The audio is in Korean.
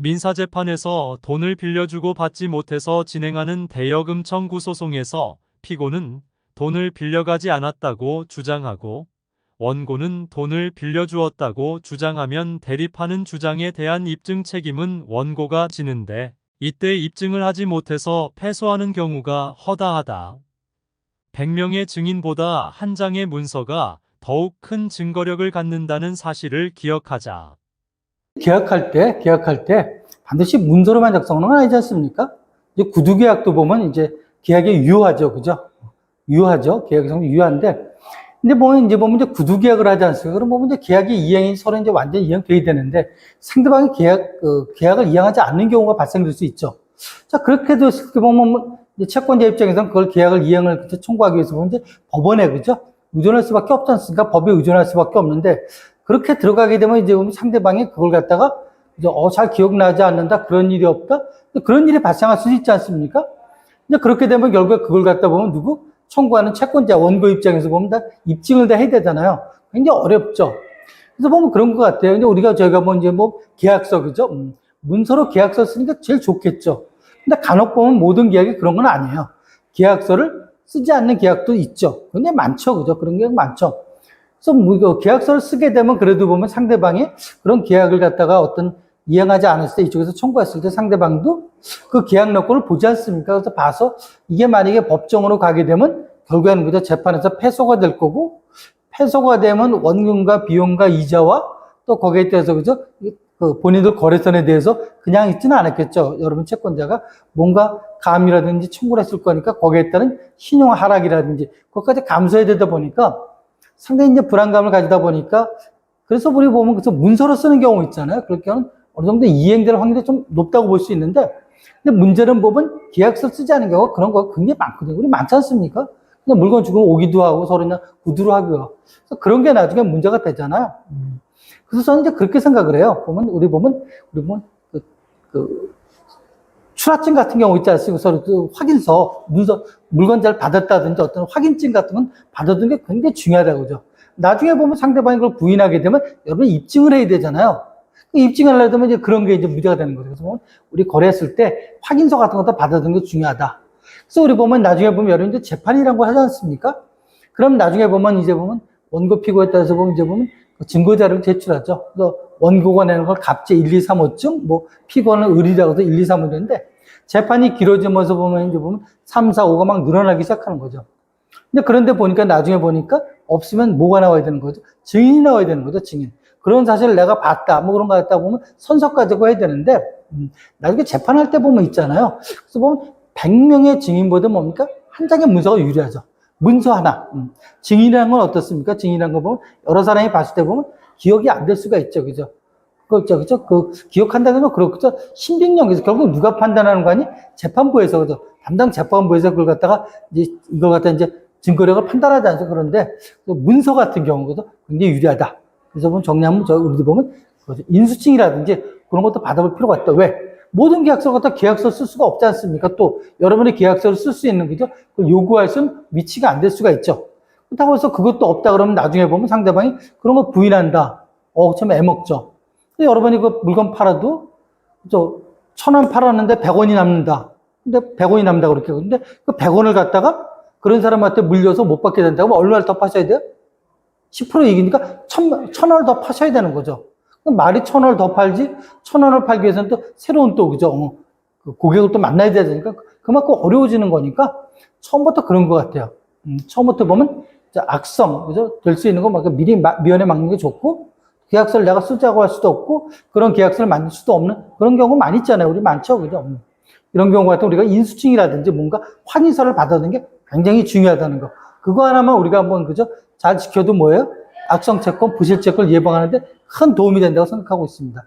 민사재판에서 돈을 빌려주고 받지 못해서 진행하는 대여금 청구 소송에서 피고는 돈을 빌려가지 않았다고 주장하고 원고는 돈을 빌려주었다고 주장하면 대립하는 주장에 대한 입증 책임은 원고가 지는데 이때 입증을 하지 못해서 패소하는 경우가 허다하다. 100명의 증인보다 한 장의 문서가 더욱 큰 증거력을 갖는다는 사실을 기억하자. 계약할 때 반드시 문서로만 작성하는 건 아니지 않습니까? 이제 구두계약도 보면 이제 계약이 유효하죠. 그죠? 유효하죠. 계약이 상당히 유효한데. 근데 보면 이제 구두계약을 하지 않습니까? 그럼 보면 이제 계약이 이행이 서로 이제 완전히 이행돼야 되는데 상대방이 계약을 이행하지 않는 경우가 발생될 수 있죠. 자, 그렇게 됐을 때 보면 이제 채권자 입장에서는 그걸 계약을 이행을 청구하기 위해서 보면 이제 법원에 그죠? 의존할 수밖에 없지 않습니까? 법에 의존할 수밖에 없는데 그렇게 들어가게 되면 이제 상대방이 그걸 갖다가 이제 잘 기억나지 않는다. 그런 일이 없다. 그런 일이 발생할 수 있지 않습니까? 이제 그렇게 되면 결국에 그걸 갖다 보면 청구하는 채권자 원고 입장에서 보면 다 입증을 다 해야 되잖아요. 굉장히 어렵죠. 그래서 보면 그런 것 같아요. 근데 저희가 계약서 그죠? 문서로 계약서 쓰니까 제일 좋겠죠. 근데 간혹 보면 모든 계약이 그런 건 아니에요. 계약서를 쓰지 않는 계약도 있죠. 굉장히 많죠. 그죠? 그런 계약 많죠. 그래서 계약서를 쓰게 되면 그래도 보면 상대방이 그런 계약을 갖다가 이행하지 않았을 때 이쪽에서 청구했을 때 상대방도 그 계약 요건을 보지 않습니까? 그래서 봐서 이게 만약에 법정으로 가게 되면 결국에는 그저 재판에서 패소가 될 거고 패소가 되면 원금과 비용과 이자와 또 거기에 대해서 그죠? 그 본인들 거래선에 대해서 그냥 있지는 않았겠죠. 여러분 채권자가 뭔가 감이라든지 청구를 했을 거니까 거기에 따른 신용 하락이라든지 그것까지 감수해야 되다 보니까 상당히 이제 불안감을 가지다 보니까 그래서 우리 보면 그래서 문서로 쓰는 경우 있잖아요. 그렇게 하면 어느 정도 이행될 확률이 좀 높다고 볼 수 있는데 근데 문제는 보면 계약서 쓰지 않은 경우가 그런 거 굉장히 많거든요. 우리 많지 않습니까? 그냥 물건 주고 오기도 하고 서로 그냥 구두로 하고요. 그래서 그런 게 나중에 문제가 되잖아요. 그래서 저는 이제 그렇게 생각을 해요. 우리 보면 출하증 같은 경우 있지 않습니까? 서로 확인서, 문서, 물건 잘 받았다든지 어떤 확인증 같은 건 받아두는 게 굉장히 중요하다고 그죠. 나중에 보면 상대방이 그걸 부인하게 되면 여러분이 입증을 해야 되잖아요. 입증을 하려면 이제 그런 게 이제 문제가 되는 거죠. 그래서 우리 거래했을 때 확인서 같은 것도 받아두는 게 중요하다. 그래서 우리 보면 나중에 보면 여러분 이제 재판이라는 거 하지 않습니까? 그럼 나중에 보면 원고 피고에 따라서 보면 증거 자료를 제출하죠. 그래서 원고가 내는 걸 갑제 1, 2, 3, 5증, 피고는 의리라고 해서 1, 2, 3, 5인데 재판이 길어지면서 보면 3, 4, 5가 막 늘어나기 시작하는 거죠. 근데 그런데 나중에 보니까 없으면 뭐가 나와야 되는 거죠? 증인이 나와야 되는 거죠, 증인. 그런 사실을 내가 봤다, 그런 거 갖다 보면 선서 가지고 해야 되는데, 나중에 재판할 때 보면 있잖아요. 그래서 보면 100명의 증인보다 한 장의 문서가 유리하죠. 문서 하나. 증인이라는 건 어떻습니까? 증인이라는 거 보면 여러 사람이 봤을 때 보면 기억이 안 될 수가 있죠. 그죠? 그죠? 기억한다는 건 그렇죠. 신빙력에서 결국 누가 판단하는 거 아니? 재판부에서, 그죠? 담당 재판부에서 그걸 갖다가 이제 증거력을 판단하지 않죠. 그런데 문서 같은 경우도 굉장히 유리하다. 그래서 정리하면 우리도 보면 인수증이라든지 그런 것도 받아볼 필요가 있다. 왜? 모든 계약서를 갖다 계약서 쓸 수가 없지 않습니까? 또 여러분의 계약서를 쓸 수 있는 그죠? 그걸 요구할 수는 위치가 안 될 수가 있죠. 그렇다고 해서 그것도 없다 그러면 나중에 보면 상대방이 그런 거 부인한다. 참 애먹죠. 근데 여러분이 그 물건 팔아도 1,000원 팔았는데 100원이 남는다. 근데 100원이 남는다 그렇게. 근데 그 100원을 갖다가 그런 사람한테 물려서 못 받게 된다고 하면 얼마를 더 파셔야 돼요? 10% 이기니까 1,000원을 더 파셔야 되는 거죠. 말이 1,000원을 더 팔지, 1,000원을 팔기 위해서는 또 새로운 그죠? 고객을 또 만나야 되니까 그만큼 어려워지는 거니까 처음부터 그런 것 같아요. 처음부터 보면 악성, 그죠? 될 수 있는 거 미리 미연에 막는 게 좋고, 계약서를 내가 쓰자고 할 수도 없고, 그런 계약서를 만들 수도 없는 그런 경우 많이 있잖아요. 우리 많죠. 그죠? 이런 경우 같은 우리가 인수증이라든지 뭔가 확인서를 받아두는 게 굉장히 중요하다는 거. 그거 하나만 우리가 그죠? 잘 지켜도 악성 채권, 부실 채권을 예방하는데 큰 도움이 된다고 생각하고 있습니다.